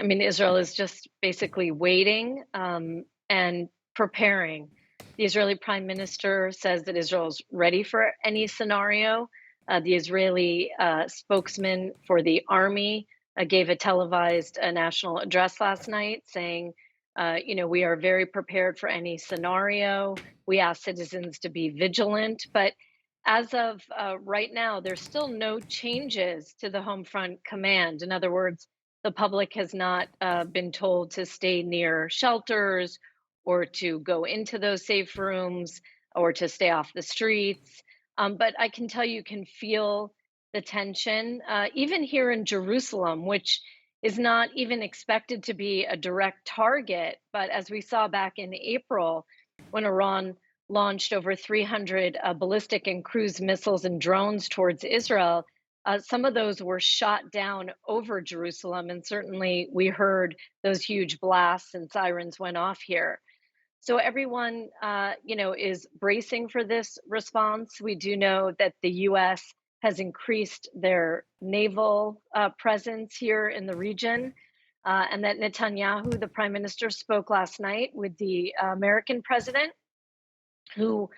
I mean, Israel is just basically waiting and preparing. The Israeli Prime Minister says that Israel's ready for any scenario. The Israeli spokesman for the army gave a televised national address last night saying, we are very prepared for any scenario. We ask citizens to be vigilant. But as of right now, there's still no changes to the home front command. In other words, the public has not been told to stay near shelters or to go into those safe rooms or to stay off the streets. But I can tell you can feel the tension, even here in Jerusalem, which is not even expected to be a direct target. But as we saw back in April, when Iran launched over 300 ballistic and cruise missiles and drones towards Israel, some of those were shot down over Jerusalem, and certainly we heard those huge blasts and sirens went off here. So everyone, is bracing for this response. We do know that the U.S. has increased their naval presence here in the region, and that Netanyahu, the prime minister, spoke last night with the American president, who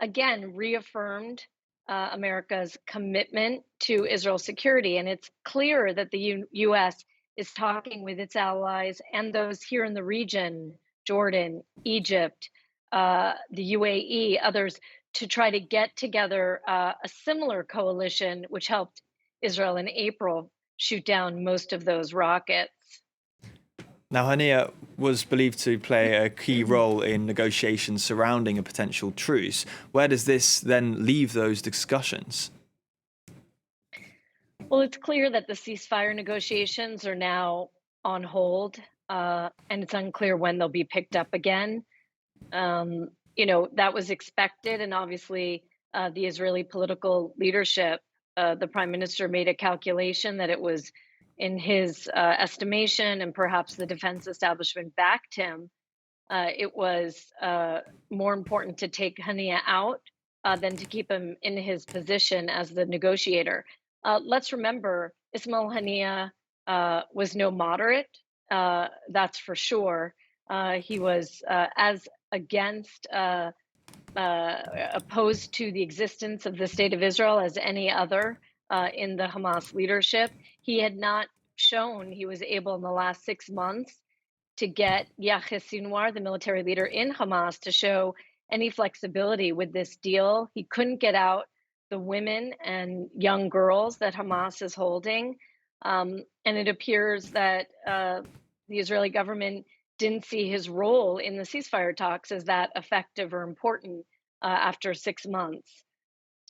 again reaffirmed America's commitment to Israel's security. And it's clear that the U.S. is talking with its allies and those here in the region, Jordan, Egypt, the UAE, others, to try to get together a similar coalition, which helped Israel in April shoot down most of those rockets. Now, Haniyeh was believed to play a key role in negotiations surrounding a potential truce. Where does this then leave those discussions? Well, it's clear that the ceasefire negotiations are now on hold, and it's unclear when they'll be picked up again. That was expected, and obviously, the Israeli political leadership, the prime minister made a calculation that it was in his estimation, and perhaps the defense establishment backed him. It was more important to take Haniyeh out than to keep him in his position as the negotiator. Let's remember, Ismail Haniyeh was no moderate, that's for sure. He was as against, opposed to the existence of the state of Israel as any other in the Hamas leadership. He had not shown he was able in the last 6 months to get Yahya Sinwar, the military leader in Hamas, to show any flexibility with this deal. He couldn't get out the women and young girls that Hamas is holding. And it appears that the Israeli government didn't see his role in the ceasefire talks as that effective or important after 6 months.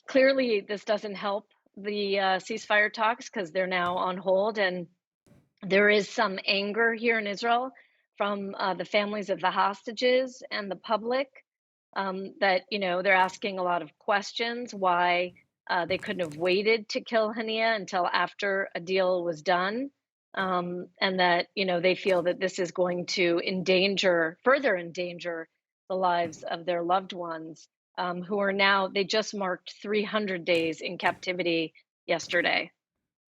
Clearly, this doesn't help the ceasefire talks because they're now on hold, and there is some anger here in Israel from the families of the hostages and the public that, they're asking a lot of questions why they couldn't have waited to kill Haniyeh until after a deal was done. And that, they feel that this is going to further endanger the lives of their loved ones who are now, they just marked 300 days in captivity yesterday.